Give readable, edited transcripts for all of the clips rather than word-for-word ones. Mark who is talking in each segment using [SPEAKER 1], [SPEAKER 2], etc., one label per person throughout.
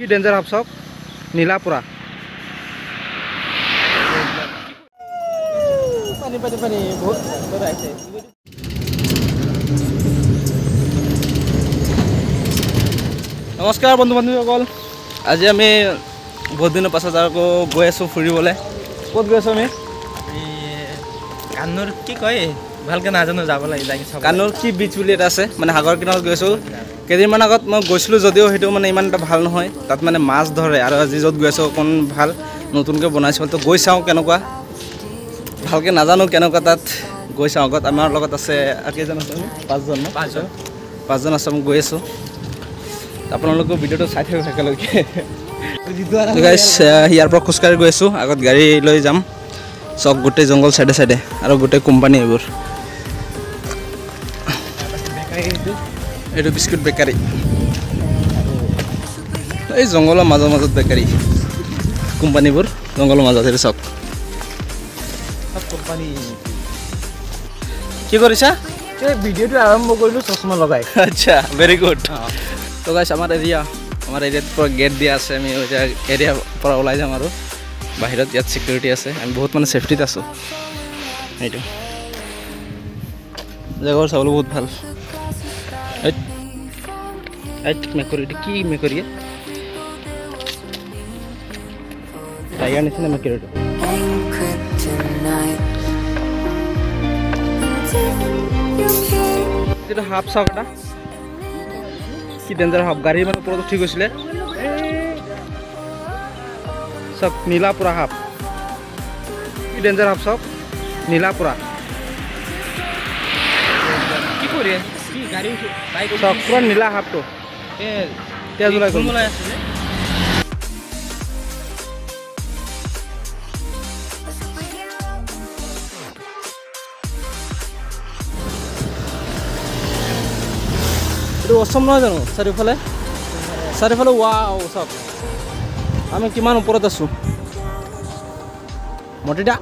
[SPEAKER 1] কি danger hub চাওক নীলাপুৰা পানী পানী পানী বহুত আহিছে। নমস্কাৰ বন্ধু বান্ধৱীসকল, আজি আমি বহুত দিনৰ পাছত আকৌ গৈ আছোঁ ফুৰিবলৈ। ক'ত গৈ আছোঁ আমি?
[SPEAKER 2] কান্নুৰ কি কয় ভালকৈ নাজানো, যাব লাগে যাই
[SPEAKER 1] কান্নুৰ কি বিচ বুলি এটা আছে, মানে সাগৰ কিনাৰত গৈছোঁ। কেইদিনমান আগত মই গৈছিলোঁ যদিও সেইটো মানে ইমান এটা ভাল নহয়, তাত মানে মাছ ধৰে আৰু আজি য'ত গৈ আছোঁ অকণ ভাল নতুনকৈ বনাইছোঁ। তো গৈ চাওঁ কেনেকুৱা, ভালকৈ নাজানো কেনেকুৱা, তাত গৈ চাওঁ। আগত আমাৰ লগত আছে কেইজন আছে? পাঁচজন আছে। মই গৈ আছোঁ, আপোনালোকেও ভিডিঅ'টো চাই থাকিব একেলগে। ইয়াৰ পৰা খোজকাঢ়ি গৈ আছোঁ, আগত গাড়ী লৈ যাম। চব গোটেই জংঘল চাইডে চাইডে আৰু গোটেই কোম্পানী এইবোৰ। এইটো বিস্কুট বেকাৰী, এই জংঘলৰ মাজত বেকাৰী কোম্পানীবোৰ জংঘলৰ মাজত। এইটো চব কোম্পানী। কি কৰিছা?
[SPEAKER 2] এই ভিডিঅ'টো আৰম্ভ কৰিলোঁ চশমা লগাই।
[SPEAKER 1] আচ্ছা, ভেৰি গুড। তো গাইছ আমাৰ এৰিয়াত পৰা গেট দিয়া আছে। আমি এতিয়া এৰিয়াৰ পৰা ওলাই যাম আৰু বাহিৰত ইয়াত ছিকিউৰিটি আছে। আমি বহুত মানে ছেফটিত আছোঁ। এইটো জেগাবোৰ চাবলৈ বহুত ভাল। মেকুৰী, কি মেকুৰী? টাইগাৰ নিচিনা মেকুৰীটো। এইটো হাফ চাওক, এটা কি ডেঞ্জাৰ হাফ, গাড়ী মানে ওপৰত উঠি গৈছিলে। চাওক নীলাপুৰা হাফ, কি ডেঞ্জাৰ হাফ চাওক নীলাপুৰা।
[SPEAKER 2] কি কৰি গাড়ী
[SPEAKER 1] চাওক পুৰা নীলা হাফটো তেজ ওলাই গ'ল। এইটো অসম নহয় জানো? চাৰিওফালে ৱাও, চাওক আমি কিমান ওপৰত আছোঁ। মতিদা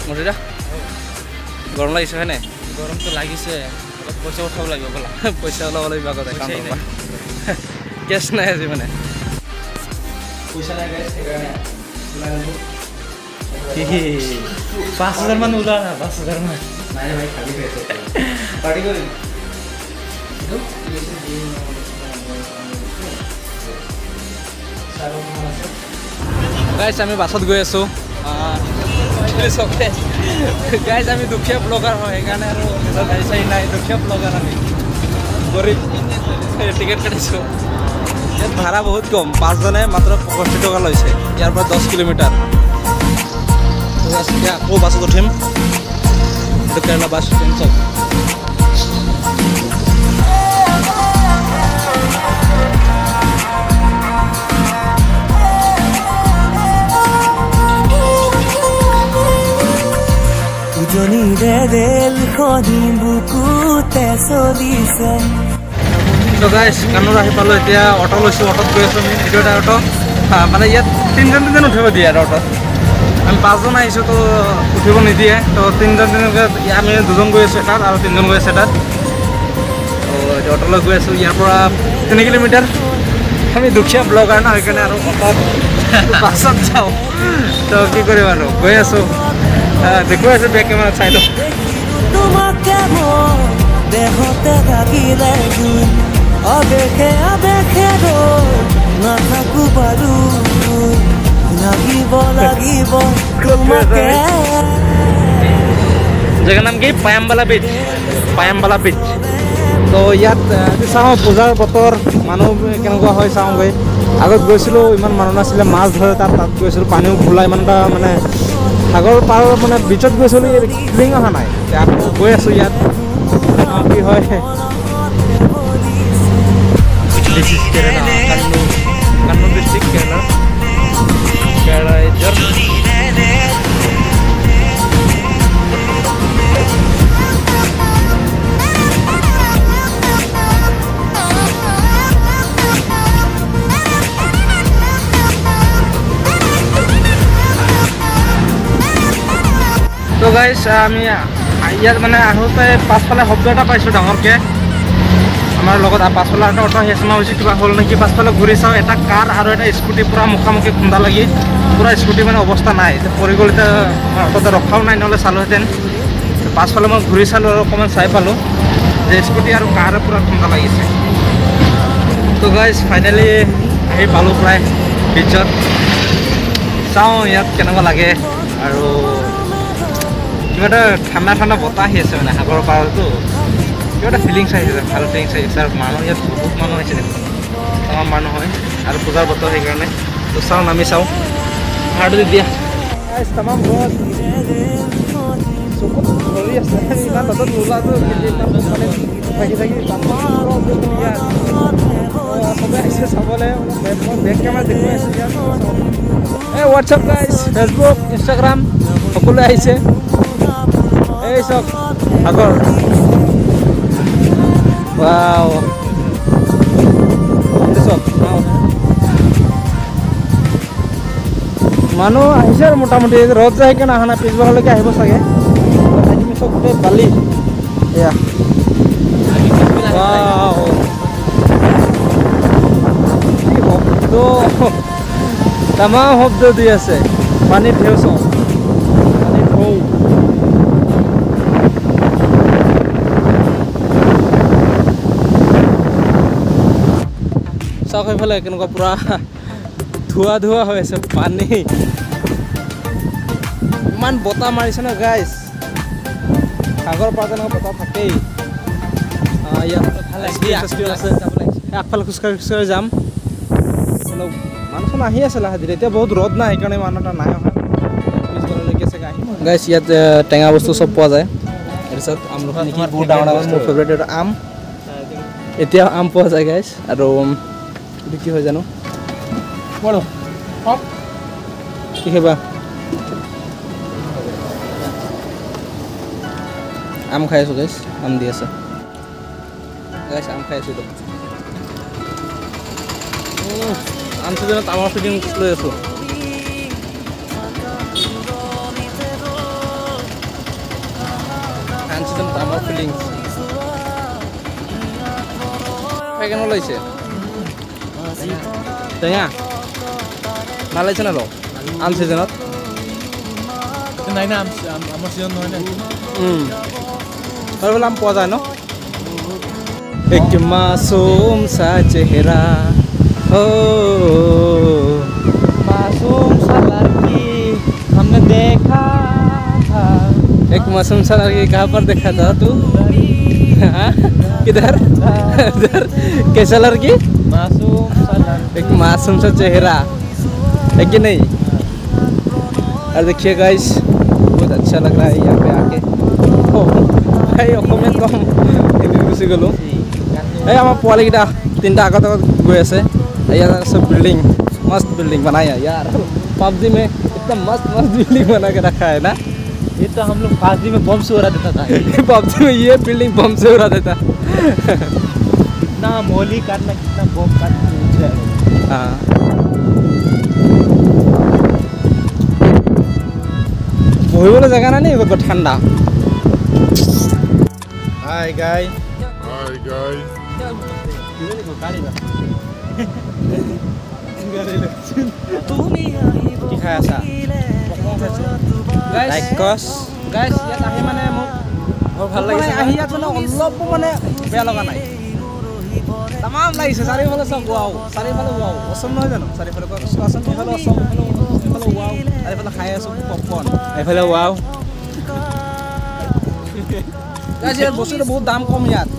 [SPEAKER 1] মতিদা গৰম লাগিছে হয় নাই?
[SPEAKER 2] গৰমটো লাগিছে, পইচা উঠাব লাগিব বোলা।
[SPEAKER 1] পইচা ওলাব লাগিব আগত একাউণ্টৰ পৰা। কেছ নাই আজি, মানে পইচা নাই গাইছ, সেইকাৰণে
[SPEAKER 2] 5,000 মান ওলোৱা না, 5,000 মান
[SPEAKER 1] নাই ভাই, খালি পাইছে পাৰ্টি কৰিম। গাইছ আমি বাছত গৈ আছোঁ। গাইজ আমি দুখীয়া ব্লগাৰ হয়, সেইকাৰণে আৰু নিজৰ গাড়ী চাড়ী নাই। দুখীয়া ব্লগাৰ আমি, গৰীব। টিকেট কাটিছোঁ। ইয়াত ভাড়া বহুত কম, 5জনে মাত্ৰ 65 টকা লৈছে। ইয়াৰ পৰা 10 কিলোমিটাৰ। এতিয়া আকৌ বাছত উঠিম। এইটো কেৰেলা বাছ ষ্টেণ্ড। চব কান্নুৰ আহি পালোঁ। এতিয়া অটো লৈছোঁ, অটোত গৈ আছোঁ আমি। এইটো এটা অটো, মানে ইয়াত তিনিজন উঠিব দিয়ে আৰু অটোত। আমি 5জন আহিছোঁ, তো উঠিব নিদিয়ে। তো তিনিজনকৈ আমি 2জন গৈ আছোঁ এটাত আৰু 3জন গৈ আছে এটাত। তো এতিয়া অটোলৈ গৈ আছোঁ, ইয়াৰ পৰা 3 কিলোমিটাৰ। আমি দুখীয়া ব্লগাৰ ন, সেইকাৰণে আৰু অটোত বাছত যাওঁ। তো কি কৰিম আৰু গৈ আছোঁ। দেখুৱাই আছোঁ বেক কেমেৰাত, চাই লওঁ। জেগাৰ নাম কি? পায়ামবালা বিচ। তো ইয়াত চাওঁ পূজাৰ বতৰ, মানুহ কেনেকুৱা হয় চাওঁগৈ। আগত গৈছিলোঁ, ইমান মানুহ নাছিলে, মাছ ধৰে তাত গৈছিলোঁ। পানীও খোলা, ইমান এটা মানে সাগৰ পাৰৰ মানে বিচত গৈছিলোঁ, ফিলিং অহা নাই। আকৌ গৈ আছোঁ ইয়াত, কি হয়। কান্নুৰ ডিষ্ট্ৰিক্ট, কেৰেলা ৰাজ্যৰ। গাইছ আমি ইয়াত মানে আহোঁতে পাছফালে শব্দ এটা পাইছোঁ ডাঙৰকৈ আমাৰ লগত পাছফালে এটা অটো আহি আছে মই ভাবিছোঁ কিবা হ'ল নেকি পাছফালে ঘূৰি চাওঁ এটা কাৰ আৰু এটা স্কুটি পূৰা মুখামুখি খুন্দা লাগি পূৰা স্কুটি মানে অৱস্থা নাই পৰি গ'ল এতিয়া অটোতে ৰখাও নাই নহ'লে চালোহেঁতেন পাছফালে মই ঘূৰি চালোঁ আৰু অকণমান চাই পালোঁ যে স্কুটি আৰু কাৰে পূৰা খুন্দা লাগিছে তো গাইজ ফাইনেলি আহি পালোঁ প্ৰায় বিচত চাওঁ ইয়াত কেনেকুৱা লাগে আৰু কিবা এটা ঠাণ্ডা ঠাণ্ডা বতাহ আহি আছে মানে সাগৰৰ পাৰতো কিবা এটা ফিলিংছ আহিছে ভাল ফিলিংছ আহিছে আৰু মানুহ ইয়াত বহুত মানুহ আহিছে দেখোন তামাম মানুহ হয় আৰু পূজাৰ বতৰ সেইকাৰণে তো চাওঁ নামি চাওঁ ভাড়াটো দি দিয়া তামাম গছ চকুত ধৰি আছে ইমান বাটত নোলাটো থাকি থাকি চবেই আহিছে চাবলৈ মই বেক কেমেৰা দেখুৱাই আছোঁ ইয়াত এই হোৱাটছআপ গাইজ ফেচবুক ইনষ্টাগ্ৰাম সকলোৱে আহিছে এই চব সাগৰ ৱাও চব মানুহ আহিছে আৰু মোটামুটি ৰ'দ যায় সেইকাৰণে অহা নাই পিছবাৰলৈকে আহিব চাগে তুমি চব গোটেই বালি এয়া শব্দ তামাম শব্দ দি আছে পানীত ঢেউ চাওঁ পানীত ঢৌ চাওক সেইফালে কেনেকুৱা পূৰা ধোৱা ধোৱা হৈ আছে পানী ইমান বতাহ মাৰিছে ন গাইজ সাগৰ পাৰ তেনেকুৱা বতাহ থাকেই ইয়াত আছে আগফালে খোজকাঢ়ি খোজকাঢ়ি যাম মানুহ আহি আছে লাহে ধীৰে এতিয়া বহুত ৰ'দ নাই সেইকাৰণে মানুহ এটা নাই অহা পিছফাললৈকে চাগে আহিম গাইজ ইয়াত টেঙা বস্তু চব পোৱা যায় তাৰপিছত আমলখি বহুত ডাঙৰ ডাঙৰ মোৰ ফেভৰেট এইটো আম এতিয়া আম পোৱা যায় গাইজ আৰু এইটো কি হয় জানো কি খাবা আম খাই আছোঁ গাইজ আম দি আছে গাইজ আম খাই আছোঁ আম চিজনত আমৰ ফিলিং লৈ আছোঁ আম চিজনত আমৰ ফিলিং খাই কেনে লাগিছে টেঙা ভাল লাগিছে ন আম চিজনত
[SPEAKER 2] নাই না আমাৰ চিজন নহয় না
[SPEAKER 1] বোলে আম পোৱা যায় ন এক মাसूम सा चेहरा हो मासूम सा लड़की हमने देखा था एक मासूम सा लड़की कहाँ पर देखा था तू किधर कैसा लड़की
[SPEAKER 2] मासूम सा लड़की
[SPEAKER 1] एक मासूम सा चेहरा है कि नहीं और देखिए गाइस बहुत अच्छा लग रहा है यहाँ पे आके भाई অসমীয়াত কম হিন্দীত গুচি গ'লোঁ এই আমাৰ পোৱালিকেইটা তিনিটা আগত গৈ আছে यार सब बिल्डिंग मस्त बिल्डिंग बनाया यार पबजी में इतना मस्त मस्त बिल्डिंग बना के रखा है ना
[SPEAKER 2] ये तो हम लोग पबजी में बम से उड़ा देता था
[SPEAKER 1] पबजी में ये बिल्डिंग बम से उड़ा देता
[SPEAKER 2] कितना मोली काटना कितना बम काटना
[SPEAKER 1] हाँ বহিবলৈ জেগা নাই নি ঠাণ্ডা হাই গাই কি খাই আছা গাইছ ইয়াত আহি মানে মোক বৰ ভাল লাগিছে আহি ইয়াত মানে অলপো মানে বেয়া লগা নাই তামাম লাগিছে চাৰিওফালে চব ৱাও চাৰিওফালে ৱাও অসম নহয় জানো চাৰিওফালে চোৱাচোন এইফালে অসম এইফালে ৱাও আৰু এইফালে খাই আছোঁ পপকৰ্ণ এইফালে ৱাও গাইছ ইয়াত বস্তুটো বহুত দাম কম ইয়াত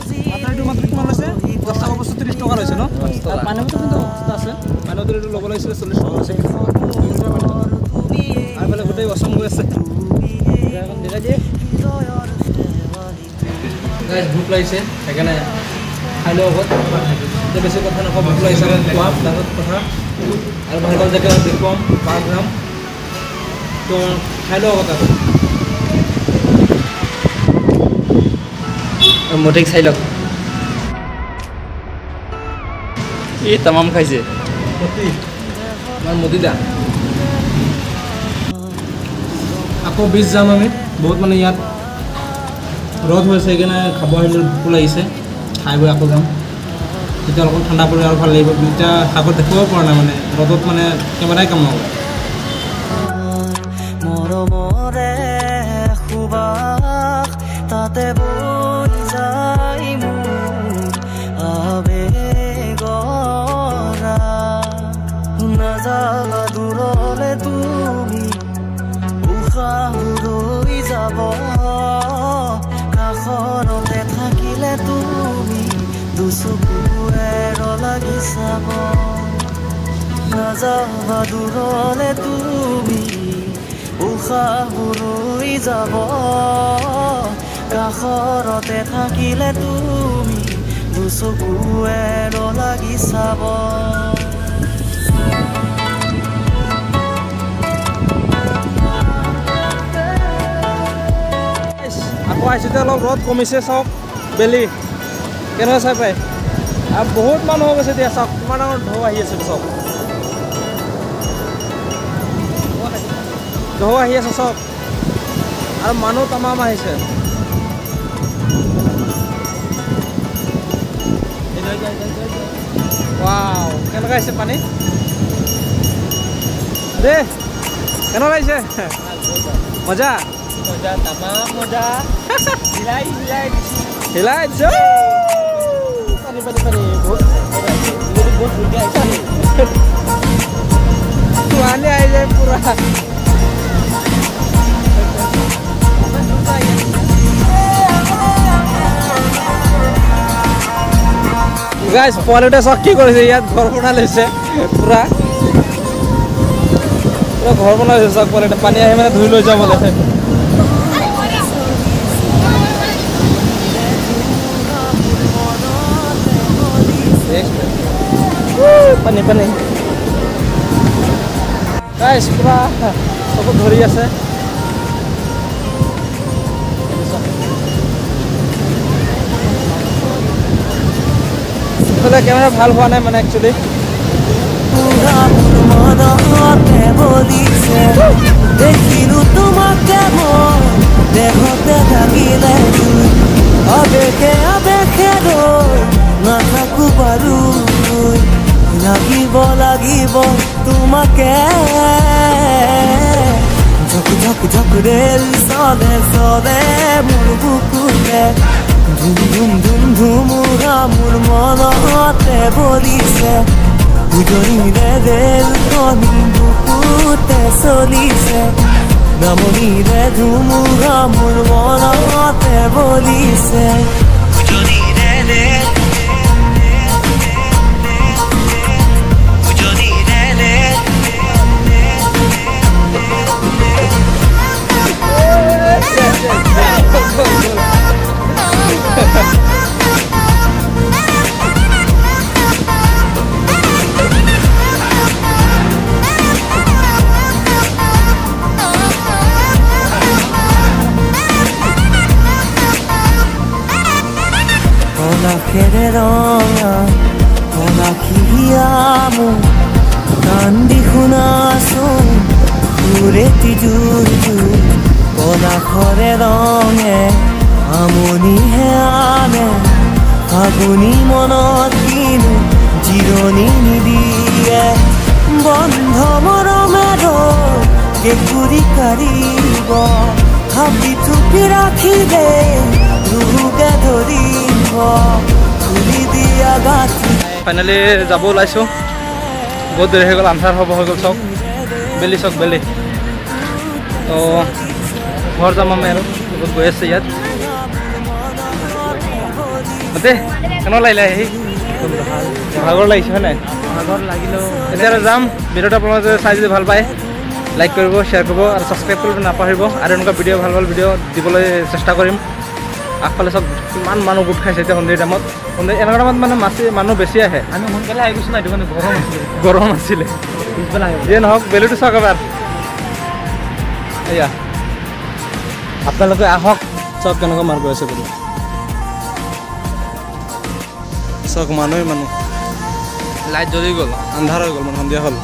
[SPEAKER 1] মাত্ৰ কিমান লৈছে 10 টকা বস্তু 30 টকা লৈছে ন পানী বটল কিন্তু সস্তা আছে পানী বটল এইটো ল'ব লাগিছিলে 40 টকা লৈছে আৰু এইফালে গোটেই অসম গৈ আছে গাইছ ভোক লাগিছে সেইকাৰণে খাই লওঁ আগত এতিয়া বেছি কথা নকওঁ ভোক লাগিছে খোৱাম তাৰপিছত কথা আৰু বাহিৰৰ জেগা দেখুৱাম পাৰ্ক যাম তো খাই লওঁ আগত আৰু মোটিক চাই লওক এই তামাম খাইছে আমাৰ মোদি দা আকৌ বীজ যাম আমি বহুত মানে ইয়াত ৰ'দ হৈছে সেইকাৰণে খাব আহিলে ভোক লাগিছে খাই বৈ আকৌ যাম তেতিয়া অলপ ঠাণ্ডা পৰি আৰু ভাল লাগিব এতিয়া আগত দেখিব পৰা নাই মানে ৰ'দত মানে কেমেৰাই কাম নকৰে
[SPEAKER 3] মৰমৰে সুবাস তাতে বৈ যায় মোৰ আবেগৰা নাযাবা দূৰলে তুমি উশাহ ৰৈ যাব কাষৰতে থাকিলে তুমি দুচকুৱে লাগি চাব নাযাবা দূৰলে তুমি উশাহ ৰৈ যাব কাষৰতে থাকিলে তুমি দুচকুৱে লাগি চাব
[SPEAKER 1] আকৌ আহিছোঁতে অলপ ৰ'দ কমিছে চাওক বেলি কেনেকুৱা চাই পায় আৰু বহুত মানুহ হৈ গৈছে এতিয়া চাওক কিমান ডাঙৰ ঢৌ আহি আছে চাওক ঢৌ আহি আছে চাওক আৰু মানুহ তামাম আহিছে ৱাও কেনেকুৱা আহিছে পানী দে কেনেকুৱা লাগিছে মজা
[SPEAKER 2] মজা তামাম মজা হিলাই হিলাই
[SPEAKER 1] হিলাই দিছে
[SPEAKER 2] পানী পানী পানী বহুত বহুত ধুনীয়া আহিছে
[SPEAKER 1] পানী আহি যায় পুৰা গাইজ পোৱালিটোৱে চক কি কৰিছে ইয়াত ঘৰ বনাই লৈছে পুৰা পুৰা ঘৰ বনাই লৈছে চক পোৱালিটোৱে পানী আহি মানে ধুই লৈ যাবলৈ পানী পানী গাইজ পুৰা চকুত ধৰি আছে কেমেৰা ভাল হোৱা নাই মানে একচুৱেলি
[SPEAKER 3] দেখিলো তোমাকে মই দেহতে থাকিলে আবেগে আবেগে নাথাকো বাৰু লাগিব লাগিব তোমাকে ঝক ঝক ঝক ৰেল চলে চলে মোৰ বুকুতে ধুম ধুম ধুম ধুমুৰা মোৰ মনতে বলিছে উজনিৰে ৰেলখনি বুকুতে চলিছে নামনিৰে ধুমুৰা মোৰ মনতে বলিছে উজনিৰে rail Quede rona, ona kiyamu, kandi hunaso, ureti jurju, ona khore ronge, amoni he ane, aguni monot kinu, jironi nidiye, bondho moromero, kekuri karibo, habi thupi rakhile, ruge dhoribo.
[SPEAKER 1] Finally যাব ওলাইছোঁ বহুত দেৰি হৈ গ'ল আন্ধাৰ হ'ব হৈ গ'ল চক বেলি চক বেলি তো ঘৰ যাম আমি আৰু বহুত গৈ আছে ইয়াত দে কেনেকুৱা লাগিলে আহি ভাগৰ লাগিছে হয় নাই ভাগৰ লাগিলেও এতিয়া যাম ভিডিঅ'টো আপোনালোকে চাই যদি ভাল পায় লাইক কৰিব শ্বেয়াৰ কৰিব আৰু ছাবস্ক্ৰাইব কৰিব নাপাহৰিব আৰু এনেকুৱা ভিডিঅ' ভাল ভাল ভিডিঅ' দিবলৈ চেষ্টা কৰিম আগফালে চব কিমান মানুহ গোট খাইছে এতিয়া সন্ধিয়া টাইমত এনেকুৱা টাইমত মানে মানুহ বেছি আহে
[SPEAKER 2] আমি সোনকালে আহি গৈছোঁ না এইটো মানে
[SPEAKER 1] গৰম আছিলে যিয়ে নহওক বেলিটো চাওক এবাৰ এয়া আপোনালোকে আহক চব কেনেকুৱা মাৰ গৈ আছে বুলি চক মানুহ লাইট জ্বলি গ'ল আন্ধাৰ হৈ গ'ল মানে সন্ধিয়া হ'ল